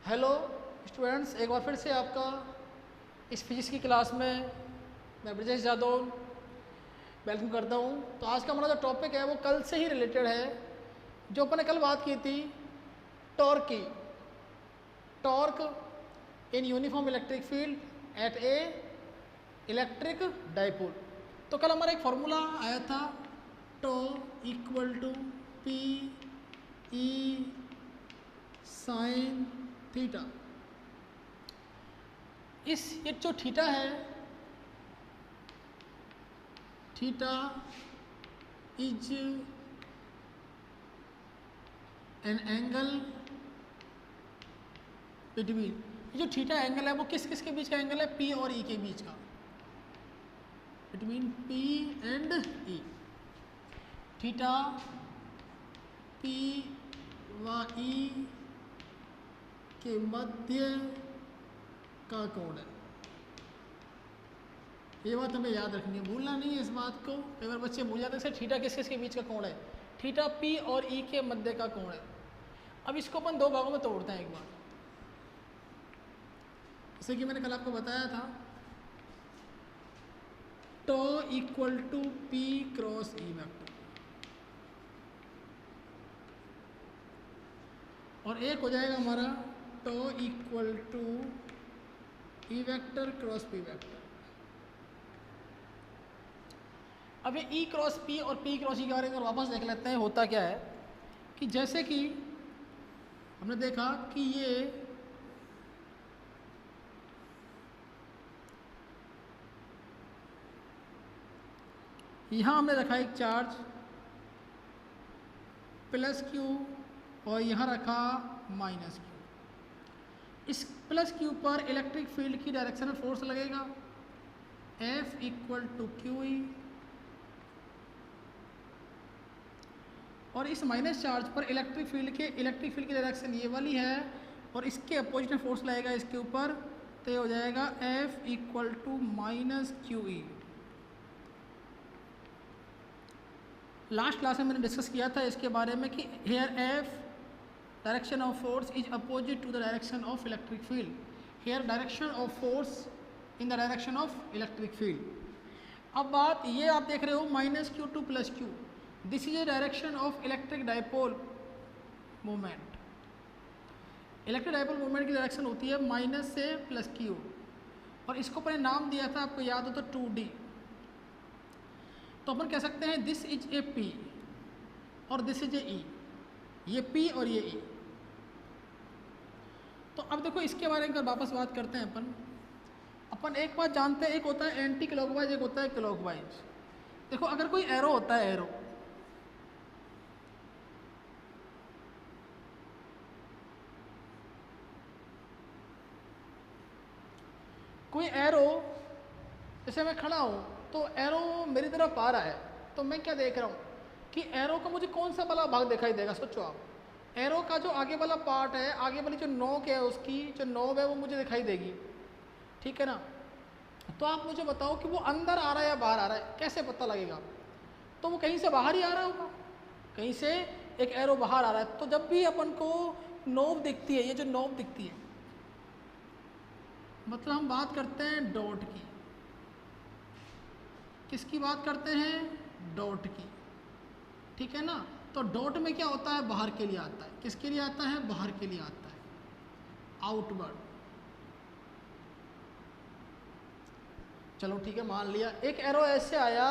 Hello students, एक बार फिर से आपका इस फिजिक्स की क्लास में मैं ब्रजेश यादव वेलकम करता हूँ। तो आज का हमारा जो टॉपिक है वो कल से ही रिलेटेड है, जो अपन ने कल बात की थी टॉर्क की। Torque in uniform electric field at a electric dipole. तो कल हमारा एक फॉर्मूला आया था, tau equal to P E sine theta. ये जो थीटा है, theta is an angle between, ये जो थीटा एंगल है वो किस किस के बीच का एंगल है? पी और ई के बीच का, between P and E. Theta P व ई के मध्य का कोण है। ये बात हमें याद रखनी है, भूलना नहीं है इस बात को। कई बार बच्चे भूल जाते हैं थीटा किस किस के बीच का कोण है। थीटा पी और ई के मध्य का कोण है। अब इसको अपन दो भागों में तोड़ते हैं एक बार, जैसे कि मैंने कल आपको बताया था, tau equal to P cross E vector, और एक हो जाएगा हमारा tau equal to E vector cross P vector. अब ये ई क्रॉस पी और पी क्रॉस ई के बारे में वापस देख लेते हैं। होता क्या है कि जैसे कि हमने देखा कि ये यहाँ हमने रखा एक चार्ज प्लस क्यू और यहाँ रखा माइनस क्यू। इस प्लस क्यू पर इलेक्ट्रिक फील्ड की डायरेक्शनल फोर्स लगेगा F equal to Q E, और इस माइनस चार्ज पर इलेक्ट्रिक फील्ड की डायरेक्शन ये वाली है, और इसके अपोजिट में फोर्स लगेगा इसके ऊपर, तो ये हो जाएगा F equal to minus Q E. Last class में मैंने डिस्कस किया था इसके बारे में कि here F direction of force is opposite to the direction of electric field. Here direction of force in the direction of electric field. अब बात ये आप देख रहे हो minus Q to plus Q, this is a direction of electric dipole movement. Electric dipole movement की direction होती है माइनस से प्लस क्यू, और इसको मैंने नाम दिया था, आपको याद हो तो 2D। तो अपन कह सकते हैं दिस इज ए पी और दिस इज ए ई, ये पी और ये ई। तो अब देखो इसके बारे में वापस बात करते हैं अपन एक बात जानते हैं, एक होता है एंटी क्लॉकवाइज, एक होता है क्लॉकवाइज। देखो अगर कोई एरो होता है, एरो कोई एरो, जैसे मैं खड़ा हूं तो एरो मेरी तरफ आ रहा है, तो मैं क्या देख रहा हूं कि एरो का मुझे कौन सा वाला भाग दिखाई देगा? सोचो आप, एरो का जो आगे वाला पार्ट है, आगे वाली जो नोक है, उसकी जो नोब है वो मुझे दिखाई देगी, ठीक है ना। तो आप मुझे बताओ कि वो अंदर आ रहा है या बाहर आ रहा है, कैसे पता लगेगा? तो वो कहीं से बाहर ही आ रहा होगा, कहीं से एक एरो बाहर आ रहा है। तो जब भी अपन को नोब दिखती है, ये जो नोब दिखती है, मतलब हम बात करते हैं डॉट की। किसकी बात करते हैं? डॉट की, ठीक है ना। तो डॉट में क्या होता है? बाहर के लिए आता है। किसके लिए आता है? बाहर के लिए आता है, आउटवर्ड। चलो ठीक है, मान लिया एक एरो ऐसे आया,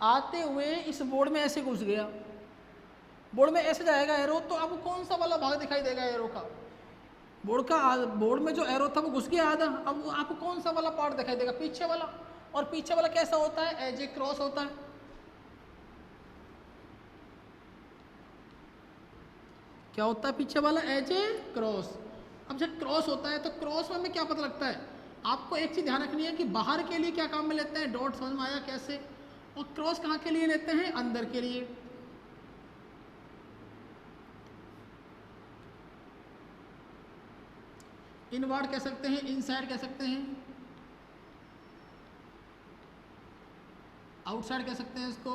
आते हुए इस बोर्ड में ऐसे घुस गया, बोर्ड में ऐसे जाएगा एरो, तो अब कौन सा वाला भाग दिखाई देगा एरो का? बोर्ड में जो एरो था वो घुस गया आधा, अब आपको कौन सा वाला पार्ट दिखाई देगा? पीछे वाला। और पीछे वाला कैसा होता है? एज ए क्रॉस होता है। क्या होता है पीछे वाला? As a cross. अब जब क्रॉस होता है तो क्रॉस में हमें क्या पता लगता है? आपको एक चीज ध्यान रखनी है कि बाहर के लिए क्या काम में लेते हैं? डॉट, समझ में आया कैसे? और क्रॉस कहाँ के लिए लेते हैं? अंदर के लिए। इनवर्ड कह सकते हैं, इनसाइड कह सकते हैं, आउटसाइड कह सकते हैं इसको।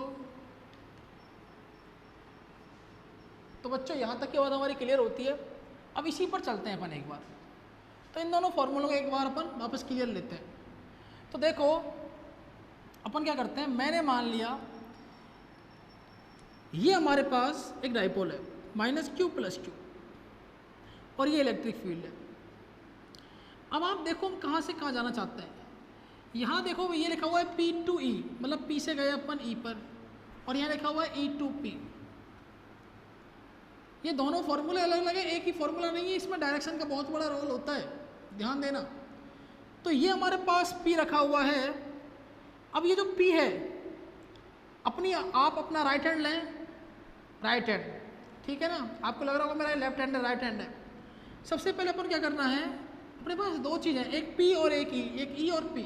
तो बच्चों यहाँ तक की बात हमारी क्लियर होती है। अब इसी पर चलते हैं अपन एक बार, तो इन दोनों फॉर्मूलों को एक बार अपन वापस क्लियर लेते हैं। तो देखो अपन क्या करते हैं, मैंने मान लिया ये हमारे पास एक डाइपोल है -q + q और ये इलेक्ट्रिक फील्ड है। अब आप देखो हम कहाँ से कहाँ जाना चाहते हैं। यहाँ देखो ये लिखा हुआ है P to E, मतलब P से गए अपन E पर, और यहाँ लिखा हुआ है E to P। ये दोनों फॉर्मूले अलग अलग है, एक ही फॉर्मूला नहीं है, इसमें डायरेक्शन का बहुत बड़ा रोल होता है, ध्यान देना। तो ये हमारे पास P रखा हुआ है। अब ये जो P है आप अपना राइट हैंड लें, राइट हैंड, ठीक है ना, आपको लग रहा होगा मेरा लेफ्ट हैंड है, राइट हैंड है। सबसे पहले अपन क्या करना है, अपने पास दो चीज़ें, एक P और एक E और P।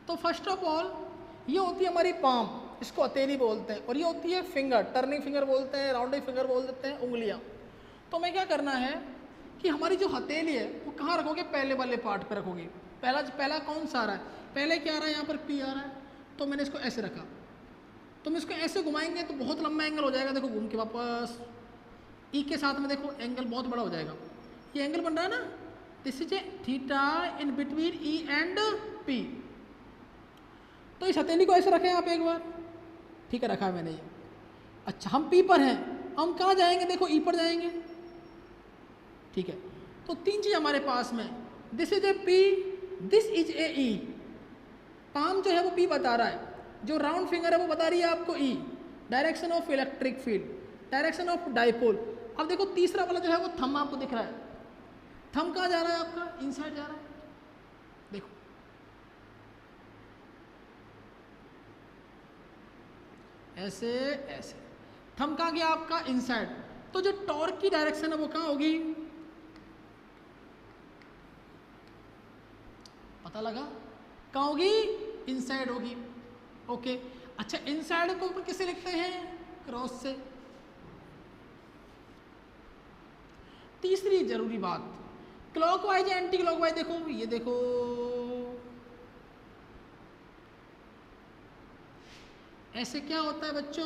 तो फर्स्ट ऑफ ऑल ये होती है हमारी पाम, इसको हथेली बोलते हैं, और ये होती है फिंगर, टर्निंग फिंगर बोलते हैं, राउंडिंग फिंगर बोल देते हैं, उंगलियां। तो मैं क्या करना है कि हमारी जो हथेली है वो कहाँ रखोगे, पहले वाले पार्ट पर रखोगे। पहला कौन सा आ रहा है, पहले क्या आ रहा है, यहाँ पर P आ रहा है, तो मैंने इसको ऐसे रखा। तुम इसको ऐसे घुमाएंगे तो बहुत लंबा एंगल हो जाएगा, देखो घूम के वापस E के साथ में देखो एंगल बहुत बड़ा हो जाएगा, ये एंगल बन रहा है ना, this is A theta in between E and P। तो इस हथेली को ऐसे रखें आप एक बार, ठीक है, रखा है मैंने ये। अच्छा हम P पर हैं, हम कहाँ जाएंगे, देखो E पर जाएंगे, ठीक है। तो तीन चीज हमारे पास में, this is A P, this is A E। Palm जो है वो P बता रहा है, जो राउंड फिंगर है वो बता रही है आपको E, direction of electric field, direction of dipole. अब देखो तीसरा वाला जो है वो थंब आपको दिख रहा है, थंब कहाँ जा रहा है आपका, इनसाइड जा रहा है, देखो ऐसे ऐसे, थंब कहाँ गया आपका, इनसाइड। तो जो टॉर्क की डायरेक्शन है वो कहाँ होगी, पता लगा, कहाँ होगी, इनसाइड होगी। ओके अच्छा, इनसाइड को अपन किसे लिखते हैं, क्रॉस से। तीसरी जरूरी बात, क्लॉकवाइज या एंटी क्लॉकवाइज, देखो ये देखो ऐसे क्या होता है बच्चों,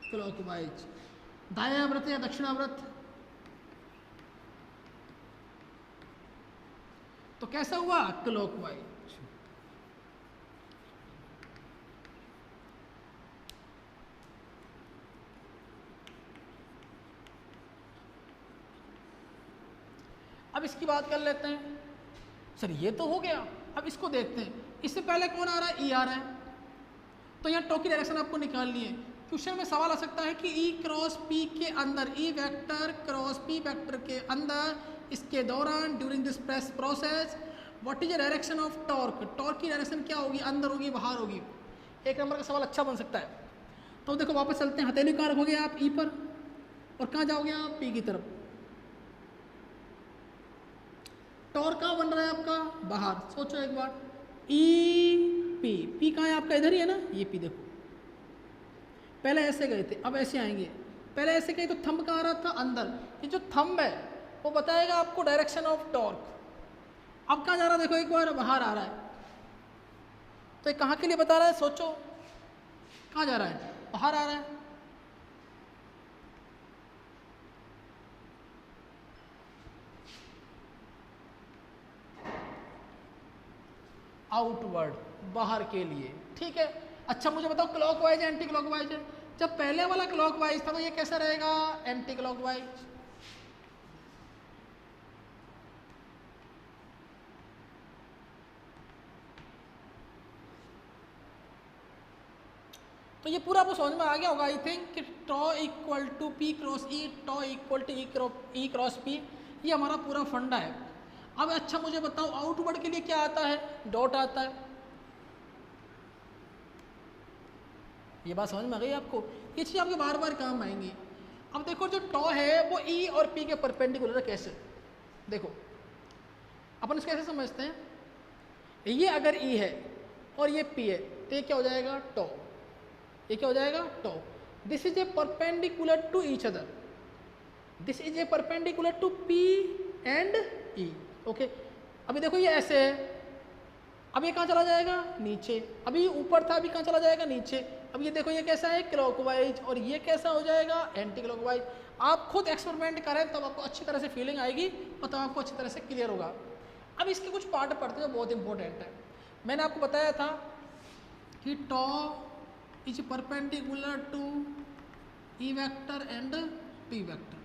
क्लॉकवाइज, दायाव्रत या दक्षिणाव्रत। तो कैसा हुआ, क्लॉकवाइज। अब इसकी बात कर लेते हैं। सर ये तो हो गया, अब इसको देखते हैं। इससे पहले कौन आ रहा है, E आ रहा है, तो यहाँ टॉ की डायरेक्शन आपको निकालनी है। क्वेश्चन में सवाल आ सकता है कि E क्रॉस P के अंदर, E vector cross P vector के अंदर, इसके दौरान, during this process, what is the direction of torque, torque की डायरेक्शन क्या होगी, अंदर होगी बाहर होगी। एक नंबर का सवाल अच्छा बन सकता है। तो देखो वापस चलते हैं, हथेली कहाँ रखोगे आप, E पर, और कहाँ जाओगे आप, P की तरफ। टॉर्क कहाँ बन रहा है आपका, बाहर। सोचो एक बार, E P कहाँ है आपका, इधर ही है ना, ये P देखो, पहले ऐसे गए थे, अब ऐसे आएंगे। पहले ऐसे गए तो थंब कहाँ आ रहा था, अंदर। ये जो थंब है वो बताएगा आपको डायरेक्शन ऑफ टॉर्क। अब कहाँ जा रहा है, देखो एक बार, बाहर आ रहा है। तो ये कहाँ के लिए बता रहा है, सोचो कहाँ जा रहा है, बाहर आ रहा है। आउटवर्ड, बाहर के लिए, ठीक है। अच्छा मुझे बताओ क्लॉकवाइज है एंटी क्लॉकवाइज है। जब पहले वाला क्लॉकवाइज था तो ये कैसा रहेगा, एंटी क्लॉकवाइज। तो ये पूरा आपको समझ में आ गया होगा आई थिंक, कि tau equal to P cross E, tau equal to E cross P, ये हमारा पूरा फंडा है। अब अच्छा मुझे बताओ आउटवर्ड के लिए क्या आता है, डॉट आता है। ये बात समझ में आ गई आपको, ये चीज़ आपके बार बार काम आएंगी। अब देखो जो टॉ है वो E और P के परपेंडिकुलर है, कैसे, देखो अपन इसको कैसे समझते हैं, ये अगर E है और ये P है तो ये क्या हो जाएगा, टॉ। ये क्या हो जाएगा, tau. This is a perpendicular to each other, this is a perpendicular to P and E। Okay अभी देखो ये ऐसे है, अब ये कहाँ चला जाएगा, नीचे। अभी ऊपर था, अभी कहाँ चला जाएगा, नीचे। अब ये देखो ये कैसा है क्लॉकवाइज और ये कैसा हो जाएगा एंटी क्लॉकवाइज। आप खुद एक्सपेरिमेंट करें तब आपको अच्छी तरह से फीलिंग आएगी और तब आपको अच्छी तरह से क्लियर होगा। अब इसके कुछ पार्ट पढ़ते हैं जो बहुत इंपॉर्टेंट है। मैंने आपको बताया था कि tau is perpendicular to E vector and P vector,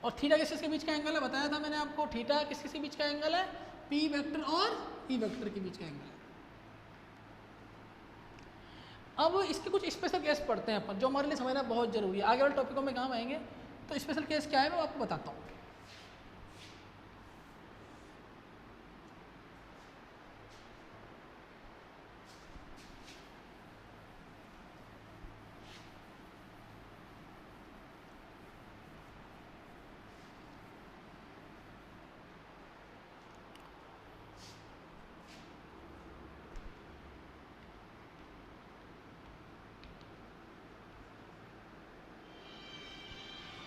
और थीटा किसके बीच का एंगल है बताया था मैंने आपको, थीटा किसके बीच का एंगल है, पी वेक्टर और ई वेक्टर के बीच का एंगल है। अब इसके कुछ स्पेशल केस पढ़ते हैं अपन जो हमारे लिए समझना बहुत जरूरी है, आगे वाले टॉपिकों में काम आएंगे। तो स्पेशल केस क्या है मैं आपको बताता हूँ।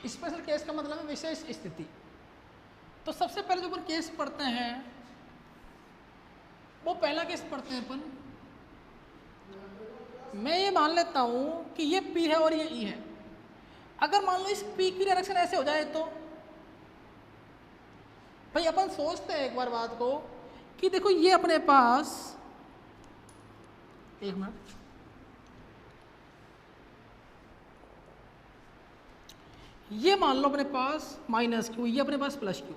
स्पेशल केस का मतलब है विशेष स्थिति। तो सबसे पहले जो अपन केस पढ़ते हैं वो पहला केस पढ़ते हैं अपन, मैं ये मान लेता हूं कि ये P है और ये E है। अगर मान लो इस P की डायरेक्शन ऐसे हो जाए तो भाई अपन सोचते हैं एक बार बात को कि देखो ये अपने पास, एक मिनट, ये मान लो अपने पास माइनस क्यू, ये अपने पास प्लस क्यू।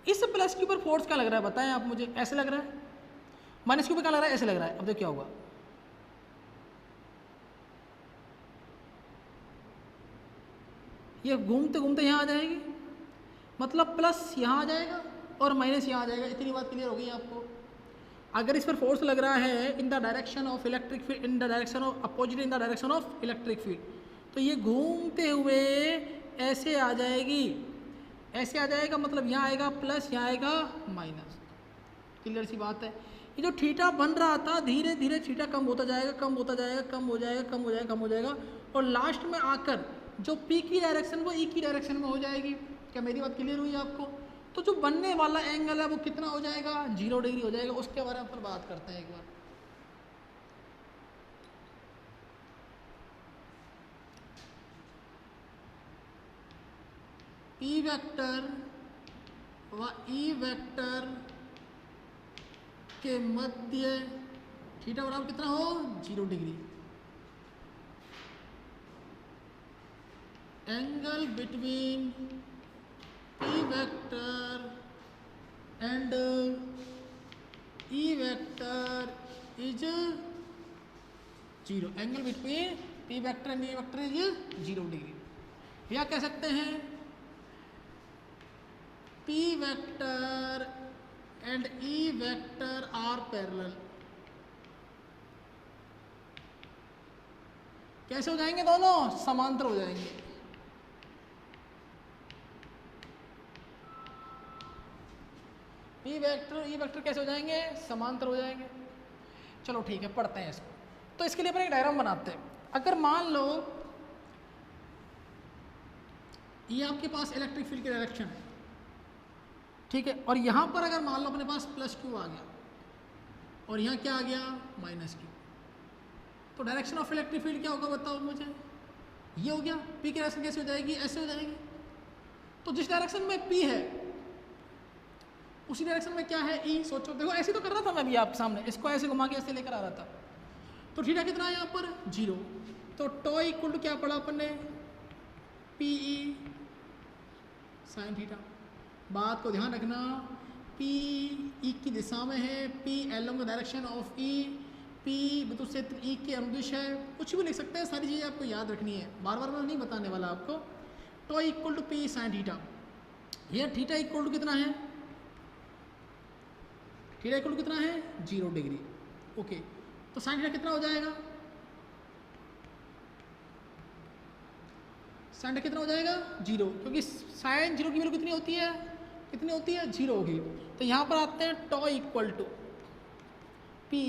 इस प्लस क्यू पर फोर्स क्या लग रहा है बताएं आप मुझे, ऐसे लग रहा है, माइनस क्यू पर क्या लग रहा है, ऐसे लग रहा है। अब देखो क्या होगा, ये घूमते घूमते यहाँ आ जाएगी, मतलब प्लस यहाँ आ जाएगा और माइनस यहाँ आ जाएगा। इतनी बात क्लियर हो गई आपको। अगर इस पर फोर्स लग रहा है इन the direction of electric field, in the direction of opposite in the direction of electric field, तो ये घूमते हुए ऐसे आ जाएगी, ऐसे आ जाएगा, मतलब यहाँ आएगा प्लस, यहाँ आएगा माइनस। क्लियर सी बात है। ये जो थीटा बन रहा था धीरे धीरे थीटा कम होता जाएगा, कम होता जाएगा, कम हो जाएगा, कम हो जाएगा, कम हो जाएगा, और लास्ट में आकर जो पी की डायरेक्शन वो ई की डायरेक्शन में हो जाएगी। क्या मेरी बात क्लियर हुई आपको? तो जो बनने वाला एंगल है वो कितना हो जाएगा, 0 डिग्री हो जाएगा। उसके बारे में अपन बात करते हैं एक बार। पी वेक्टर व ई वेक्टर के मध्य थीटा बराबर कितना हो, 0 degree. Angle between P vector and E vector is 0। Angle between P vector and E vector is 0 degree. या कह सकते हैं P vector and E vector are parallel. कैसे हो जाएंगे दोनों, समांतर हो जाएंगे। पी वेक्टर ई वेक्टर कैसे हो जाएंगे, समांतर हो जाएंगे। चलो ठीक है, पढ़ते हैं इसको। तो इसके लिए अपन एक डायग्राम बनाते हैं। अगर मान लो ये आपके पास इलेक्ट्रिक फील्ड की डायरेक्शन है, ठीक है, और यहाँ पर अगर मान लो अपने पास प्लस क्यू आ गया और यहाँ क्या आ गया, माइनस क्यू, तो डायरेक्शन ऑफ इलेक्ट्रिक फील्ड क्या होगा बताओ मुझे। ये हो गया, पी की डायरेक्शन कैसे हो जाएगी, ऐसे हो जाएगी। तो जिस डायरेक्शन में पी है उसी डायरेक्शन में क्या है, ई। सोचो, देखो ऐसे तो कर रहा था मैं भी आपके सामने, इसको ऐसे घुमा के ऐसे लेकर आ रहा था। तो थीटा कितना है यहाँ पर, 0। तो टॉ इक्वल टू क्या पढ़ा अपन ने, पी ई साइन थीटा। बात को ध्यान रखना, पी ई की दिशा में है, P along the direction of E, P विद्युत क्षेत्र ई के अनुदिश है। कुछ भी लिख सकते हैं, सारी चीज़ें आपको याद रखनी है, बार बार मैं नहीं बताने वाला आपको। Tau equal to P sine theta. यह थीटा इक्वल टू कितना है, थीटा इक्वल टू कितना है, 0 डिग्री। ओके, तो साइन थीटा कितना हो जाएगा, साइन थीटा कितना हो जाएगा, 0, क्योंकि साइन 0 की वैल्यू कितनी होती है, कितनी होती है, 0 होगी। तो यहाँ पर आते हैं टॉ इक्वल टू पी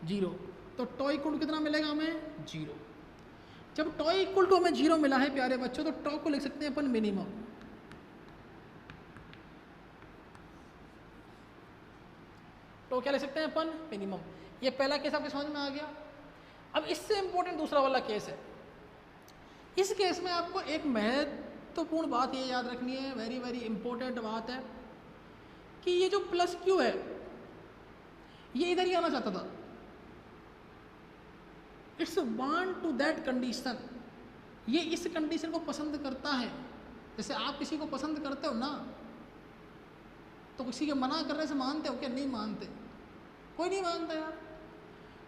0, तो टॉ इक्वल टू कितना मिलेगा हमें, 0। जब टॉ इक्वल टू हमें 0 मिला है प्यारे बच्चों, तो टॉ को लिख सकते हैं अपन मिनिमम। तो क्या लिख सकते हैं अपन, मिनिमम। ये पहला केस आपके समझ में आ गया। अब इससे इंपॉर्टेंट दूसरा वाला केस है। इस केस में आपको एक महत्वपूर्ण बात ये याद रखनी है, वेरी वेरी इंपॉर्टेंट बात है, कि ये जो प्लस क्यू है ये इधर ही आना चाहता था। It's want to that condition, ये इस कंडीशन को पसंद करता है। जैसे आप किसी को पसंद करते हो ना, तो किसी के मना करने से मानते हो क्या? नहीं मानते, कोई नहीं मानता यार।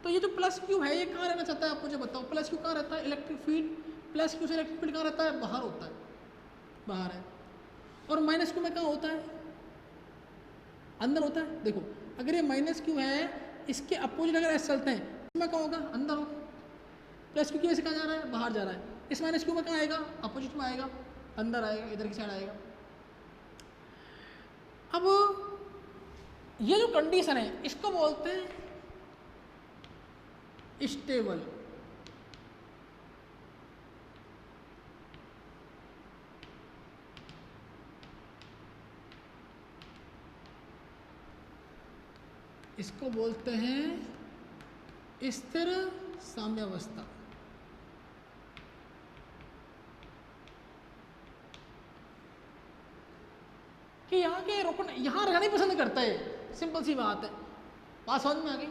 तो ये जो प्लस क्यू है ये कहाँ रहना चाहता है, आप मुझे बताओ। प्लस क्यू कहाँ रहता है? इलेक्ट्रिक फील्ड प्लस क्यू से इलेक्ट्रिक फील्ड कहाँ रहता है? बाहर होता है, बाहर है। और माइनस क्यू में कहाँ होता है? अंदर होता है। देखो अगर ये माइनस क्यू है, इसके अपोजिट अगर ऐसे चलते हैं, इसमें कहाँ होगा? अंदर होगा। प्लस क्यू की वजह से कहाँ जा रहा है? बाहर जा रहा है। इस माइनस क्यू में कहाँ आएगा? अपोजिट में आएगा, अंदर आएगा, इधर की साइड आएगा। अब ये जो कंडीशन है इसको बोलते हैं स्टेबल। इसको बोलते हैं स्थिर साम्यावस्था। कि यहाँ के रोकन यहाँ रहना ही पसंद करता है, सिंपल सी बात है। बात समझ में आ गई?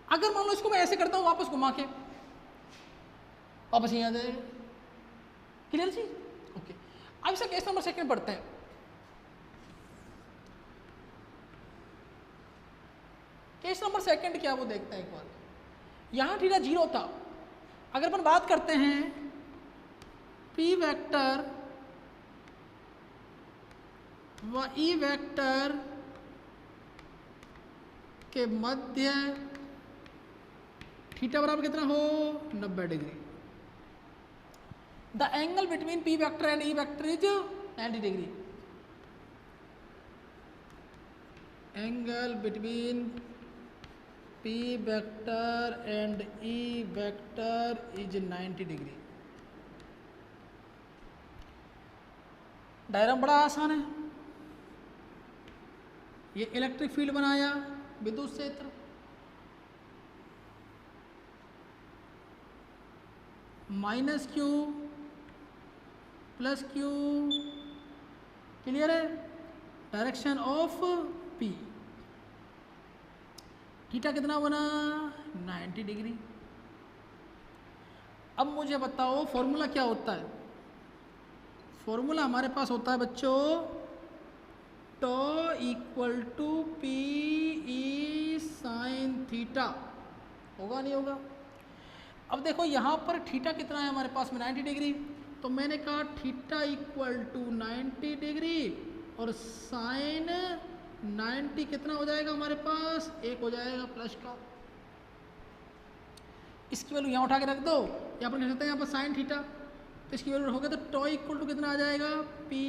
अगर मान लो इसको मैं ऐसे करता हूँ, वापस घुमा के वापस यहाँ आ जाएगा। क्लियर जी? ओके। अब इसका केस नंबर सेकंड पढ़ते हैं। केस नंबर सेकंड क्या वो देखते हैं एक बार। यहाँ थीटा 0 था। अगर अपन बात करते हैं पी वेक्टर व ई वेक्टर के मध्य थीटा बराबर कितना हो? 90 degree. The angle between P vector and E vector is 90 degree. Angle between P vector and E vector is 90 degree. Diagram बड़ा आसान है। ये इलेक्ट्रिक फील्ड बनाया, विद्युत क्षेत्र, minus Q plus Q, clear है? डायरेक्शन ऑफ पी, थीटा कितना बना? 90 डिग्री। अब मुझे बताओ फॉर्मूला क्या होता है? फॉर्मूला हमारे पास होता है बच्चों tau equal to P E sine theta. होगा नहीं होगा? अब देखो यहाँ पर थीटा कितना है हमारे पास में? 90 डिग्री। तो मैंने कहा थीटा इक्वल टू 90 डिग्री और साइन 90 कितना हो जाएगा हमारे पास? 1 हो जाएगा प्लस का। इसकी वैल्यू यहाँ उठा के रख दो, यहाँ पर कह सकते हैं यहाँ पर साइन थीटा, तो इसकी वैल्यू रखोगे तो टॉ इक्वल टू कितना आ जाएगा? पी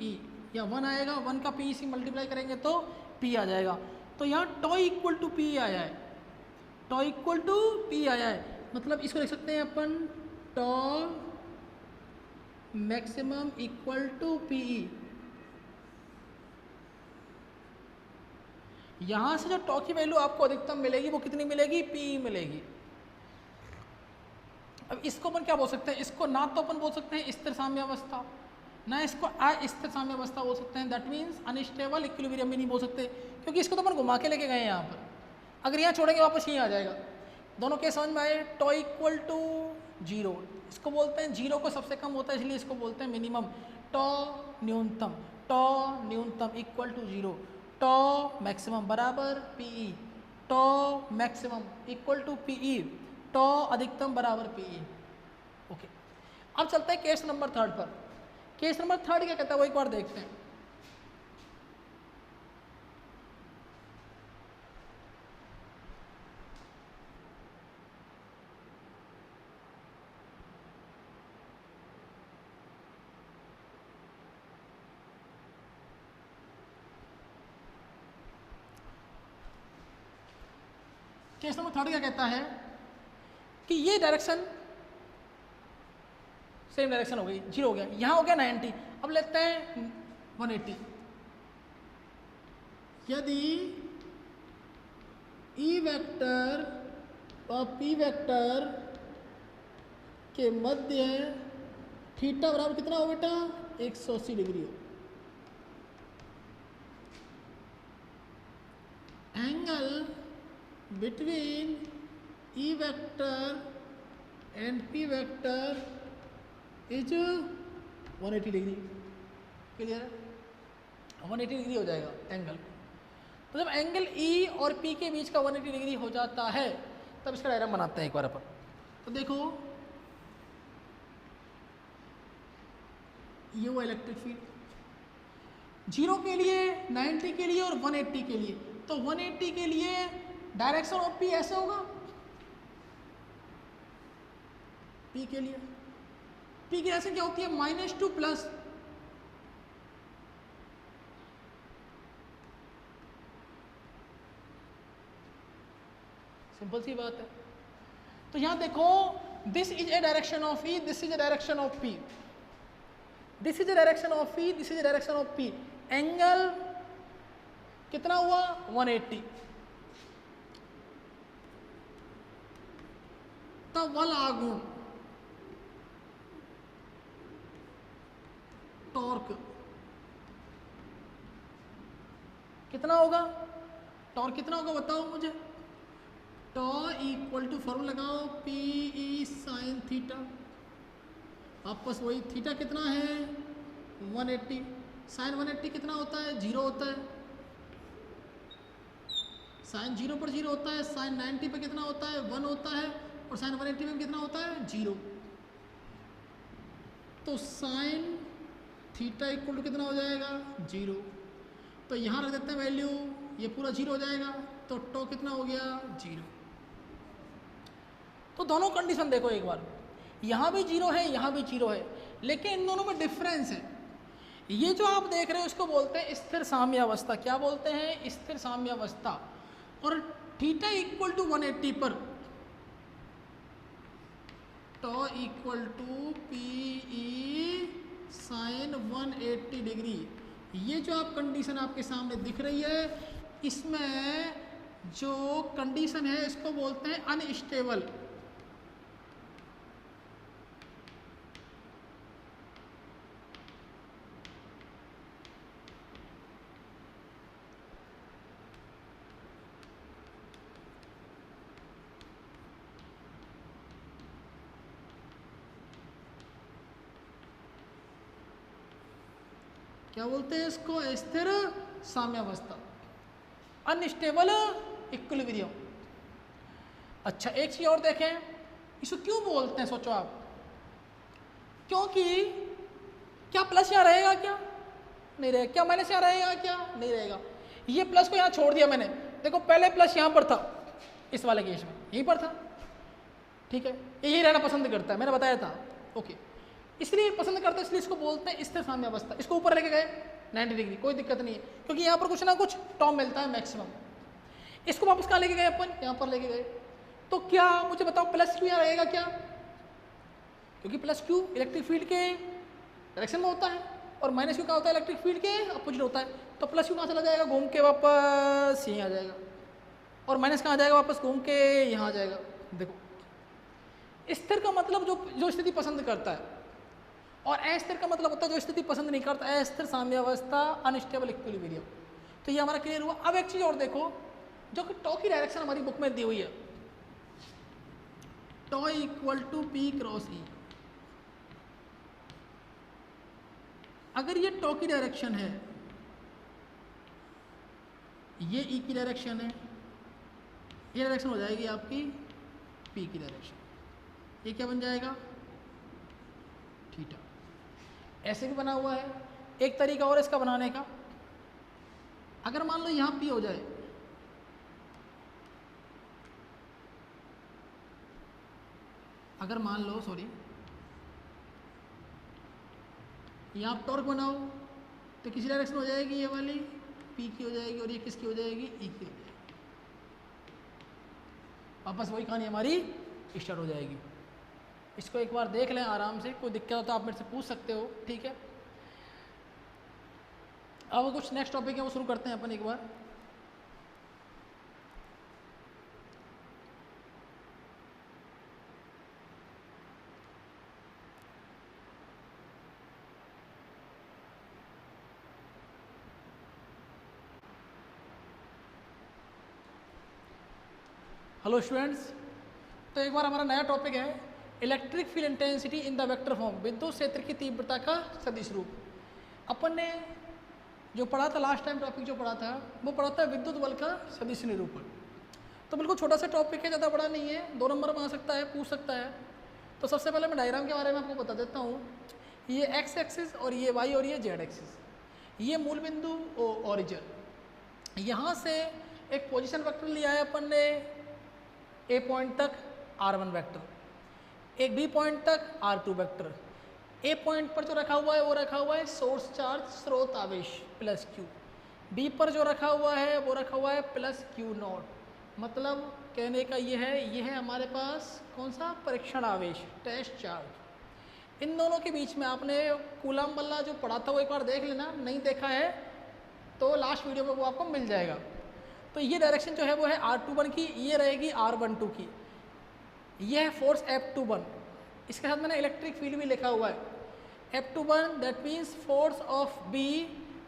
ई, या 1 आएगा। 1 का पी से मल्टीप्लाई करेंगे तो पी आ जाएगा। तो यहाँ टॉ इक्वल टू पी आया है, टॉ इक्वल टू पी आया है। मतलब इसको लिख सकते हैं अपन टॉ मैक्सिमम इक्वल टू पीई। यहां से जो टॉ की वैल्यू आपको अधिकतम मिलेगी वो कितनी मिलेगी? पीई मिलेगी। अब इसको अपन क्या बोल सकते हैं? इसको ना तो अपन बोल सकते हैं स्थिर साम्यावस्था, ना इसको अस्थिर साम्यावस्था बोल सकते हैं। दैट मीन्स अनस्टेबल इक्विलिब्रियम भी नहीं बोल सकते, क्योंकि इसको तो अपन घुमा के लेके गए यहाँ पर। अगर यहाँ छोड़ेंगे वापस यहीं आ जाएगा। दोनों के समझ में आए? टॉ इक्वल टू 0, इसको बोलते हैं 0 को सबसे कम होता है इसलिए इसको बोलते हैं मिनिमम। टॉ न्यूनतम, टॉ न्यूनतम इक्वल टू 0, टॉ मैक्सिमम बराबर P E, tau maximum equal to P E, tau अधिकतम बराबर पीई। ओके, अब चलते हैं केस नंबर 3 पर। केस नंबर 3 क्या कहता है वो एक बार देखते हैं। केस नंबर 3 क्या कहता है कि ये डायरेक्शन सेम डायरेक्शन हो गई, 0 हो गया, यहाँ हो गया 90। अब लेते हैं 180। यदि ई वेक्टर और पी वेक्टर के मध्य थीटा बराबर कितना हो बेटा 180 डिग्री हो। Angle between E vector and P vector is 180 degree. Clear है? 180 डिग्री हो जाएगा एंगल। तो जब एंगल ई और पी के बीच का 180 डिग्री हो जाता है तब इसका डायग्राम बनाते हैं एक बार अपन। तो देखो ये वो इलेक्ट्रिक फील्ड 0 के लिए, 90 के लिए और 180 के लिए। तो 180 के लिए डायरेक्शन ऑफ पी ऐसे होगा, पी के लिए पी की डायरेक्शन क्या होती है -2 प्लस। सिंपल सी बात है। तो यहां देखो this is a direction of E, this is a direction of P, this is a direction of E, this is a direction of P. Angle कितना हुआ 180। तब वल आगुण टॉर्क कितना होगा, टॉर्क कितना होगा बताओ मुझे। टॉ इक्वल टू फॉर्मूला लगाओ पी ई साइन थीटा, वापस वही थीटा कितना है 180, साइन 180 कितना होता है 0 होता है, साइन 0 पर 0 होता है, साइन 90 पे कितना होता है 1 होता है और साइन 180 पे कितना होता है 0। तो साइन थीटा इक्वल टू कितना हो जाएगा 0। तो यहाँ रख देते हैं वैल्यू, ये पूरा 0 हो जाएगा। तो टो कितना हो गया 0। तो दोनों कंडीशन देखो एक बार, यहाँ भी 0 है, यहाँ भी 0 है, लेकिन इन दोनों में डिफरेंस है। ये जो आप देख रहे हो इसको बोलते हैं स्थिर साम्यावस्था। क्या बोलते हैं? स्थिर साम्यावस्था। और थीटा इक्वल टू 180 पर tau equal to P E sine 180 degree, ये जो आप कंडीशन आपके सामने दिख रही है, इसमें जो कंडीशन है इसको बोलते हैं अनस्टेबल। क्या बोलते हैं इसको? स्थिर साम्यावस्था, अनस्टेबल इक्विलिब्रियम। अच्छा एक चीज और देखें, इसको क्यों बोलते हैं सोचो आप। क्योंकि क्या प्लस यहाँ रहेगा क्या? नहीं रहेगा। क्या माइनस यहाँ रहेगा क्या? नहीं रहेगा। ये प्लस को यहाँ छोड़ दिया मैंने, देखो पहले प्लस यहाँ पर था, इस वाले केस में यहीं पर था, ठीक है, यही रहना पसंद करता है, मैंने बताया था। ओके, इसलिए पसंद करता है, इसलिए इसको बोलते हैं स्थिर साम्यावस्था। इसको ऊपर लेके गए 90 डिग्री, कोई दिक्कत नहीं है, क्योंकि यहाँ पर कुछ ना कुछ टर्म मिलता है मैक्सिमम। इसको वापस कहाँ लेके गए अपन? यहाँ पर लेके गए। तो क्या मुझे बताओ प्लस क्यू यहाँ रहेगा क्या? क्योंकि प्लस क्यू इलेक्ट्रिक फील्ड के डायरेक्शन में होता है और माइनस क्यू क्या होता है? इलेक्ट्रिक फील्ड के अपोजिट होता है। तो प्लस क्यू कहाँ चला जाएगा? घूम के वापस यहीं आ जाएगा, और माइनस कहाँ जाएगा? वापस घूम के यहाँ आ जाएगा। देखो स्थिर का मतलब जो स्थिति पसंद करता है, और अस्थिर का मतलब होता है जो स्थिति पसंद नहीं करता। अस्थिर साम्यावस्था, अनस्टेबल इक्विलिब्रियम। तो ये हमारा क्लियर हुआ। अब एक चीज और देखो, जो कि टॉ की डायरेक्शन हमारी बुक में दी हुई है, टॉ इक्वल टू पी क्रॉस ई। अगर ये टॉ की डायरेक्शन है, ये ई की डायरेक्शन है, ये डायरेक्शन हो जाएगी आपकी पी की डायरेक्शन। ये क्या बन जाएगा? थीटा। ऐसे भी बना हुआ है। एक तरीका और इसका बनाने का, अगर मान लो यहाँ पी हो जाए, अगर मान लो सॉरी यहाँ आप टॉर्क बनाओ, तो किसी डायरेक्शन हो जाएगी, ये वाली पी की हो जाएगी, और ये किसकी हो जाएगी? ई की हो जाएगी। वापस वही कहानी हमारी स्टार्ट हो जाएगी। इसको एक बार देख लें आराम से, कोई दिक्कत हो तो आप मेरे से पूछ सकते हो, ठीक है। अब कुछ नेक्स्ट टॉपिक है वो शुरू करते हैं अपन एक बार। हेलो स्टूडेंट्स, तो एक बार हमारा नया टॉपिक है electric field intensity in the vector form, विद्युत क्षेत्र की तीव्रता का सदिश रूप। अपन ने जो पढ़ा था लास्ट टाइम, टॉपिक जो पढ़ा था वो पढ़ा था विद्युत बल का सदिश निरूपण। तो बिल्कुल छोटा सा टॉपिक है, ज़्यादा बड़ा नहीं है, 2 नंबर में आ सकता है, पूछ सकता है। तो सबसे पहले मैं डायग्राम के बारे में आपको बता देता हूँ। ये एक्स एक्सिस और ये वाई और ये जेड एक्सिस, ये मूल बिंदु ओरिजिन। यहाँ से एक पोजीशन वेक्टर लिया है अपन ने ए पॉइंट तक r1 वेक्टर, एक बी पॉइंट तक r2 वेक्टर। ए पॉइंट पर जो रखा हुआ है वो रखा हुआ है सोर्स चार्ज स्रोत आवेश प्लस क्यू, बी पर जो रखा हुआ है वो रखा हुआ है प्लस क्यू नॉट। मतलब कहने का ये है हमारे पास कौन सा परीक्षण आवेश, टेस्ट चार्ज। इन दोनों के बीच में आपने कूलम बल्ला जो पढ़ा था वो एक बार देख लेना, नहीं देखा है तो लास्ट वीडियो में वो आपको मिल जाएगा। तो ये डायरेक्शन जो है वो है R21 की, ये रहेगी R12 की, ये है फोर्स F21। इसके साथ मैंने इलेक्ट्रिक फील्ड भी लिखा हुआ है F21, that means force of B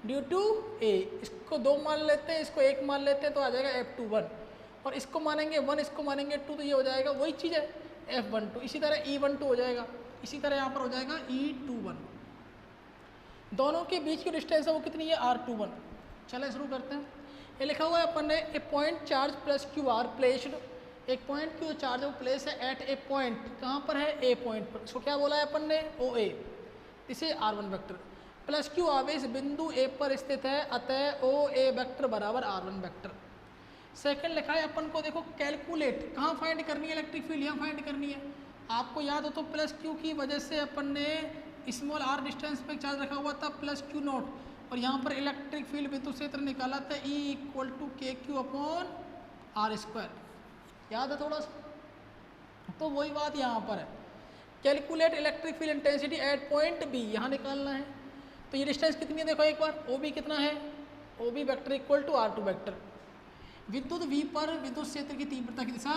due to A। इसको 2 मान लेते हैं, इसको 1 मान लेते हैं तो आ जाएगा F21, और इसको मानेंगे 1, इसको मानेंगे 2, तो ये हो जाएगा वही चीज़ है F12। इसी तरह E12 हो जाएगा, इसी तरह यहाँ पर हो जाएगा E21। दोनों के बीच की डिस्टेंस है वो कितनी है, R21। चलो शुरू करते हैं। ये लिखा हुआ है अपन ने a point charge plus q are placed, एक पॉइंट क्यू चार्ज वो प्लेस है एट ए पॉइंट, कहाँ पर है, ए पॉइंट पर। इसको क्या बोला है अपन ने, ओ ए, इसे R1 वेक्टर। प्लस क्यू आवेश बिंदु ए पर स्थित है, अतः ओ ए वेक्टर बराबर R1 वेक्टर। सेकंड लिखा है अपन को, देखो कैलकुलेट, कहाँ फाइंड करनी है इलेक्ट्रिक फील्ड, यहाँ फाइंड करनी है। आपको याद हो तो प्लस क्यू की वजह से अपन ने स्मॉल आर डिस्टेंस पे चार्ज रखा हुआ था प्लस क्यू नॉट, और यहाँ पर इलेक्ट्रिक फील्ड विद्युत क्षेत्र निकाला था E = KQ/R²। याद है थोड़ा सा, तो वही बात यहाँ पर है। Calculate electric field intensity at point B, यहाँ निकालना है। तो ये डिस्टेंस कितनी है, देखो एक बार, OB कितना है, OB वेक्टर = R2 वेक्टर। विद्युत V पर विद्युत क्षेत्र की तीव्रता की दिशा,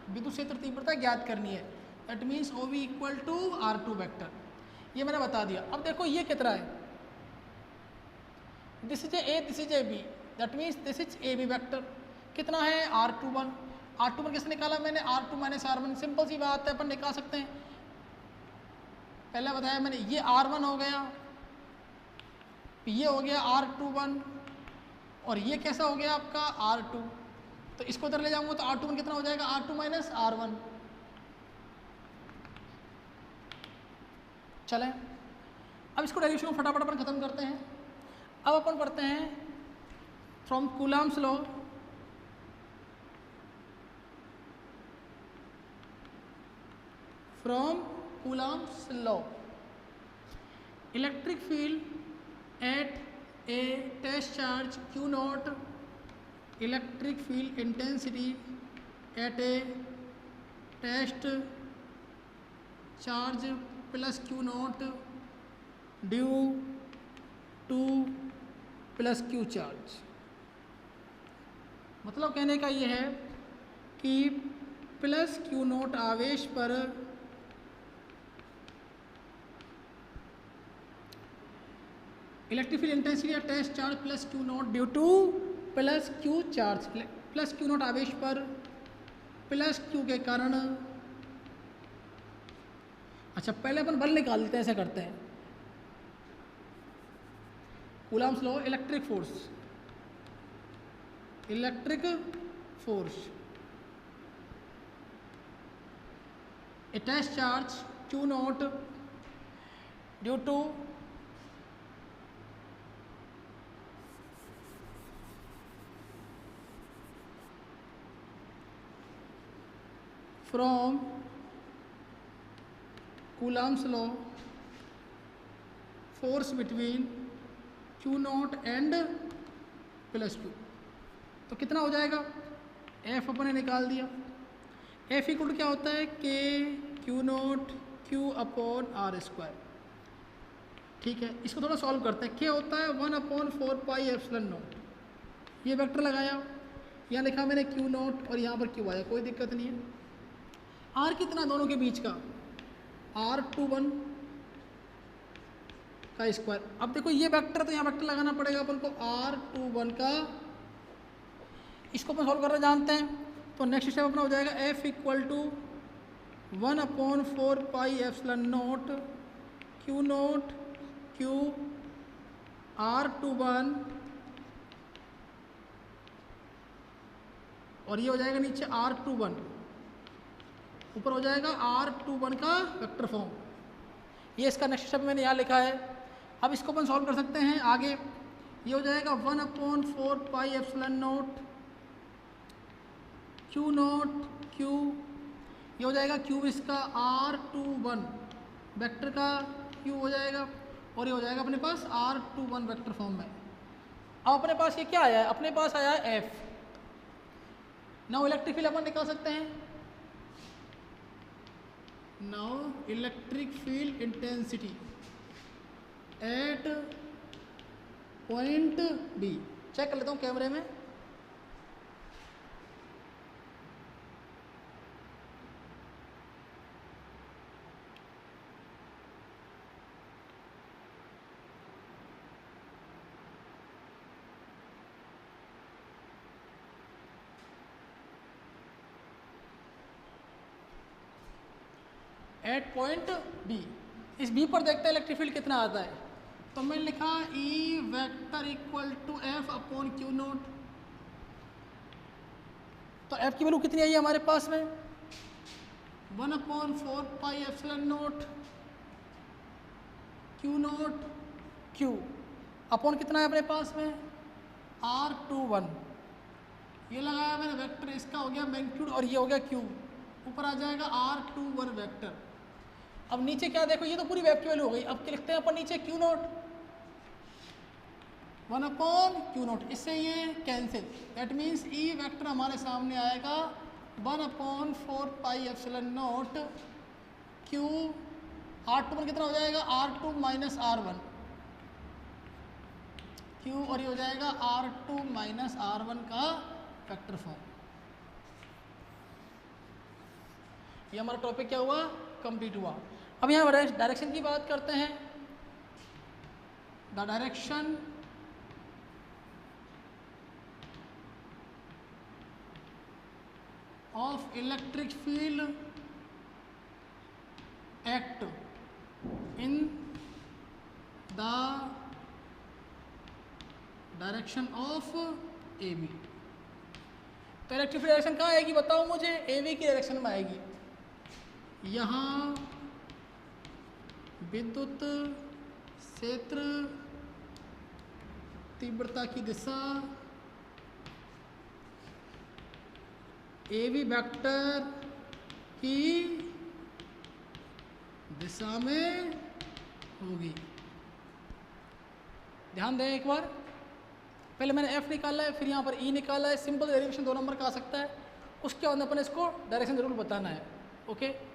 विद्युत क्षेत्र तीव्रता ज्ञात करनी है, that means OB = R2 vector. ये मैंने बता दिया। अब देखो ये कितना है, this is A, this is A B, that means this is A B vector. कितना है, R21। R21 कैसे निकाला मैंने, R2 - R1, सिंपल सी बात है, अपन निकाल सकते हैं। पहले बताया मैंने, ये R1 हो गया, ये हो गया R21, और ये कैसा हो गया आपका R2। तो इसको उधर ले जाऊंगा तो R21 कितना हो जाएगा, R2 - R1। चलें, अब इसको डेरिवेशन को फटाफट अपन खत्म करते हैं। अब अपन पढ़ते हैं from Coulomb's law, from Coulomb's law, electric field at a test charge Q naught, electric field intensity at a test charge plus Q naught due to plus Q charge. मतलब कहने का ये है कि प्लस क्यू नॉट आवेश पर electric field intensity test charge plus Q naught due to plus Q charge, plus Q naught आवेश पर प्लस क्यू के कारण। अच्छा, पहले अपन बल निकाल लेते हैं, ऐसा करते हैं। Coulomb's law, electric force, a test charge Q naught due to from Coulomb's law, force between Q naught and plus Q। तो कितना हो जाएगा, F अपने निकाल दिया। F = क्या होता है, KQ नॉट Q/R²। ठीक है, इसको थोड़ा सॉल्व करते हैं। K होता है 1/4πε0। ये वेक्टर लगाया, यहाँ लिखा मैंने Q नॉट और यहाँ पर Q आया, कोई दिक्कत नहीं है। R कितना दोनों के बीच का, R21 का स्क्वायर। अब देखो ये वेक्टर, तो यहाँ वेक्टर लगाना पड़ेगा अपन को R21 का, इसको अपन सॉल्व करना जानते हैं। तो नेक्स्ट स्टेप अपना हो जाएगा F equal to 1/4 pi epsilon naught Q naught Q R21 और ये हो जाएगा नीचे R21, ऊपर हो जाएगा R21 का वेक्टर फॉर्म। ये इसका नेक्स्ट स्टेप मैंने यहाँ लिखा है। अब इसको अपन सॉल्व कर सकते हैं आगे। ये हो जाएगा 1/4 pi epsilon naught Q naught Q, ये हो जाएगा Q इसका R21 वेक्टर का Q हो जाएगा और ये हो जाएगा अपने पास R21 वेक्टर फॉर्म में। अब अपने पास ये क्या आया है? अपने पास आया है F। नाउ इलेक्ट्रिक फील्ड अपन निकाल सकते हैं। Now electric field intensity at point B, check कर लेता हूँ कैमरे में। एट पॉइंट B, इस B पर देखते हैं इलेक्ट्रिक फील्ड कितना आता है। तो मैंने लिखा E vector equal to F upon Q naught. तो F की वैल्यू कितनी आई है हमारे पास में? 1/4 pi epsilon naught Q naught Q upon कितना है अपने पास में? R21। ये लगाया मैंने वेक्टर, इसका हो गया मैग्नीट्यूड और ये हो गया Q, ऊपर आ जाएगा R21 वेक्टर। अब नीचे क्या देखो, ये तो पूरी वेव की वैल्यू हो गई। अब क्या लिखते हैं अपन नीचे? Q नोट 1/Q नोट, इससे ये cancel. That means E vector हमारे सामने आएगा 1/4 pi epsilon naught Q R21 कितना हो जाएगा? R2 माइनस R1 Q और ये हो जाएगा R2 माइनस R1 का वेक्टर फॉर्म। ये हमारा टॉपिक क्या हुआ? कंप्लीट हुआ। अब यहाँ डायरेक्शन की बात करते हैं। The direction of electric field act in the direction of AB। तो इलेक्ट्रिक फील्ड डायरेक्शन कहाँ आएगी बताओ मुझे? AB की डायरेक्शन में आएगी। यहाँ विद्युत क्षेत्र तीव्रता की दिशा AB वेक्टर की दिशा में होगी। ध्यान दें एक बार, पहले मैंने F निकाला है, फिर यहाँ पर E निकाला है। सिंपल डेरिवेशन 2 नंबर का आ सकता है, उसके बाद अपन इसको डायरेक्शन जरूर बताना है। ओके।